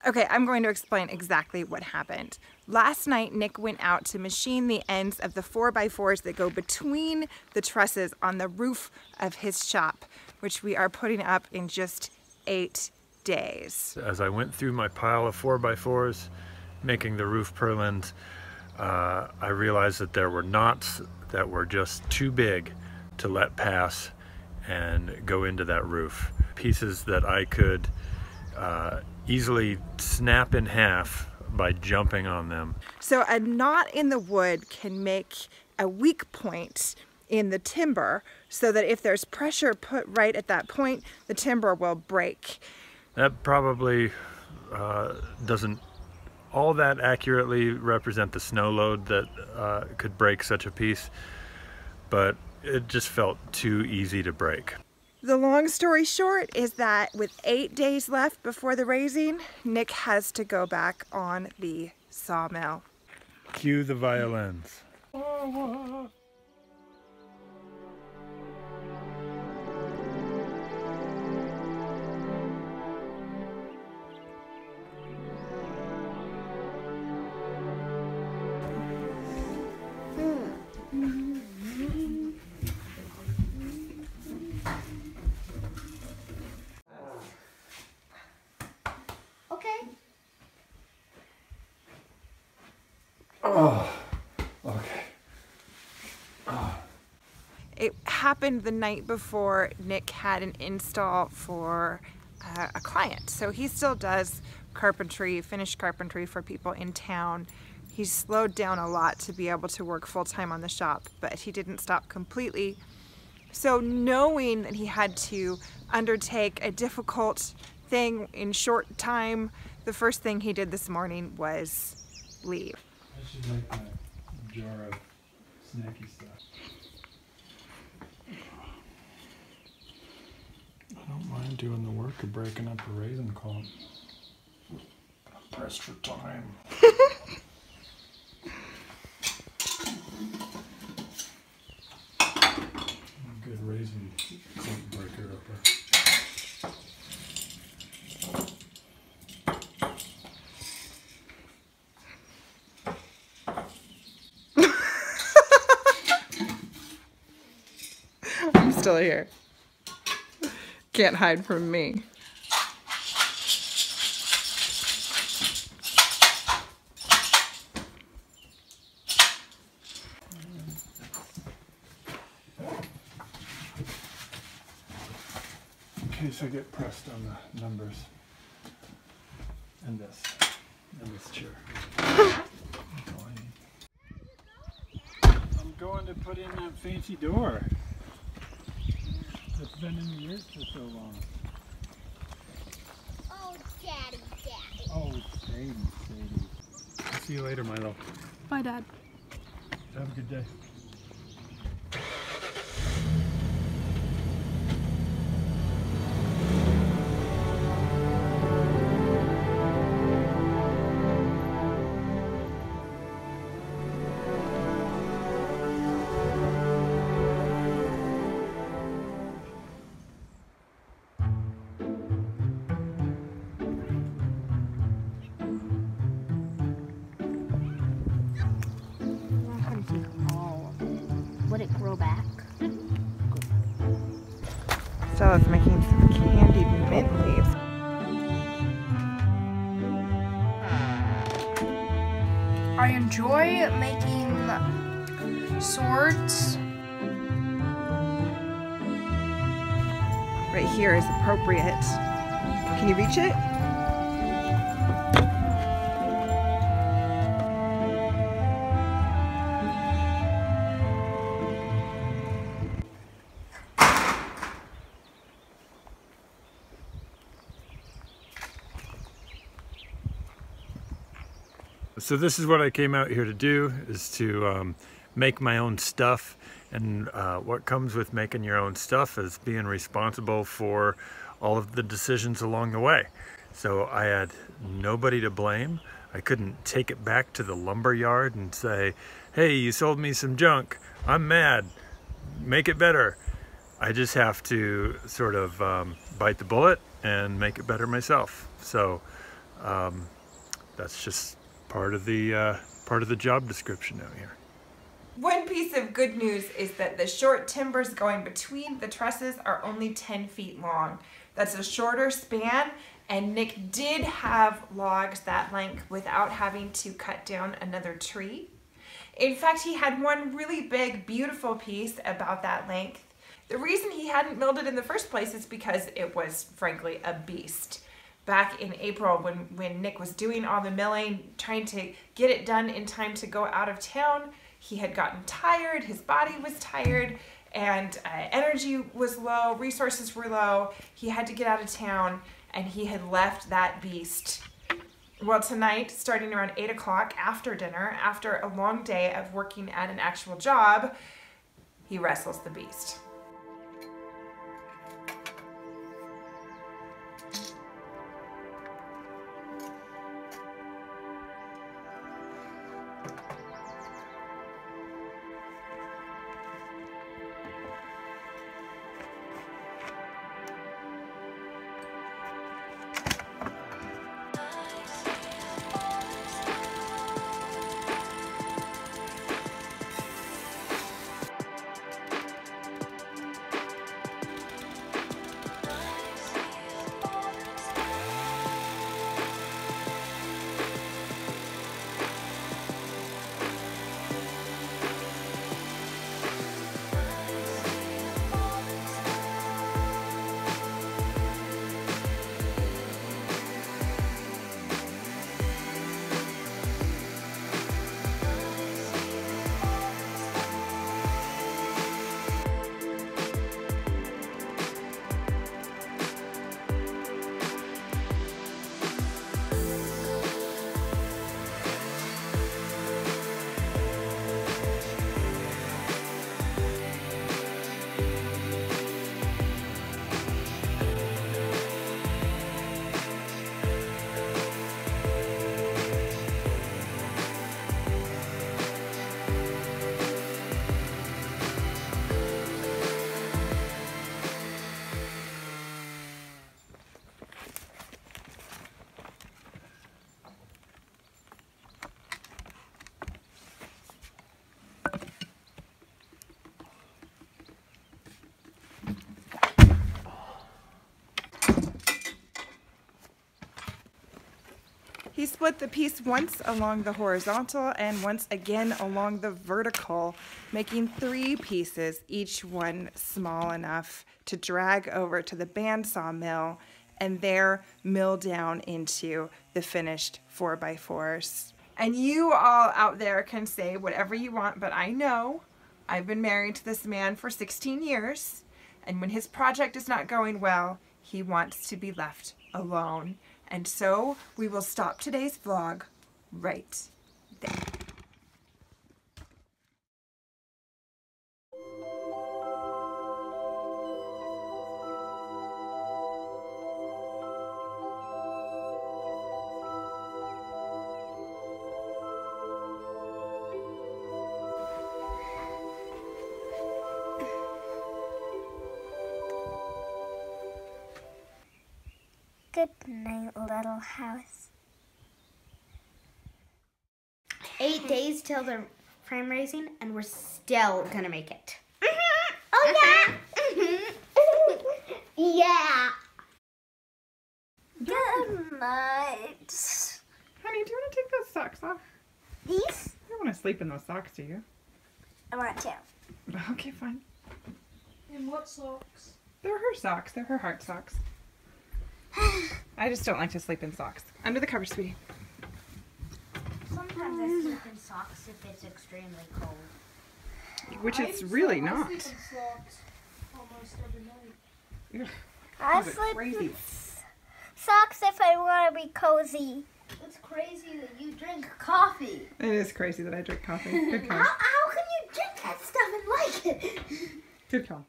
Okay, I'm going to explain exactly what happened. Last night, Nick went out to machine the ends of the 4x4s that go between the trusses on the roof of his shop, which we are putting up in just 8 days. As I went through my pile of 4x4s, making the roof purlins, I realized that there were knots that were just too big to let pass and go into that roof. Pieces that I could easily snap in half by jumping on them. So a knot in the wood can make a weak point in the timber so that if there's pressure put right at that point, the timber will break. That probably doesn't all that accurately represent the snow load that could break such a piece, but it just felt too easy to break. The long story short is that with 8 days left before the raising, Nick has to go back on the sawmill. Cue the violins. Oh, okay. Oh. It happened the night before Nick had an install for a client. So he still does carpentry, finished carpentry for people in town. He's slowed down a lot to be able to work full-time on the shop, but he didn't stop completely. So knowing that he had to undertake a difficult thing in short time, the first thing he did this morning was leave. I should make that jar of snacky stuff. I don't mind doing the work of breaking up a raisin clump. I'm pressed for time. Good raisin clump breaker up there. I'm still here. Can't hide from me. In case I get pressed on the numbers. And this chair. I'm going to put in that fancy door. It's been in the works for so long. Oh, Daddy. Oh, Sadie. I'll see you later, Milo. Bye, Dad. Have a good day. Would it grow back? Stella's making some candied mint leaves. I enjoy making swords. Right here is appropriate. Can you reach it? So this is what I came out here to do, is to make my own stuff. And what comes with making your own stuff is being responsible for all of the decisions along the way. So I had nobody to blame. I couldn't take it back to the lumber yard and say, hey, you sold me some junk, I'm mad, make it better. I just have to sort of bite the bullet and make it better myself. So that's just part of the job description out here. One piece of good news is that the short timbers going between the trusses are only 10 feet long. That's a shorter span, and Nick did have logs that length without having to cut down another tree. In fact, he had one really big, beautiful piece about that length. The reason he hadn't milled it in the first place is because it was, frankly, a beast. Back in April, when Nick was doing all the milling, trying to get it done in time to go out of town, he had gotten tired, his body was tired, and energy was low, resources were low. He had to get out of town, and he had left that beast. Well, tonight, starting around 8 o'clock after dinner, after a long day of working at an actual job, he wrestles the beast. He split the piece once along the horizontal and once again along the vertical, making 3 pieces, each one small enough to drag over to the bandsaw mill and there mill down into the finished 4x4s. And you all out there can say whatever you want, but I know I've been married to this man for 16 years, and when his project is not going well, he wants to be left alone. And so we will stop today's vlog right there. Good night, little house. 8 days till the frame raising, and we're still gonna make it. Oh, yeah. Yeah. Good night. Honey, do you want to take those socks off? These? You don't want to sleep in those socks, do you? I want to. Okay, fine. And what socks? They're her socks. They're her heart socks. I just don't like to sleep in socks. Under the covers, sweetie. Sometimes I sleep in socks if it's extremely cold. Which it's really not. I sleep in socks almost every night. Ugh, I those are sleep crazy. in socks if I want to be cozy. It's crazy that you drink coffee. It is crazy that I drink coffee. Good call. How can you drink that stuff and like it? Good call.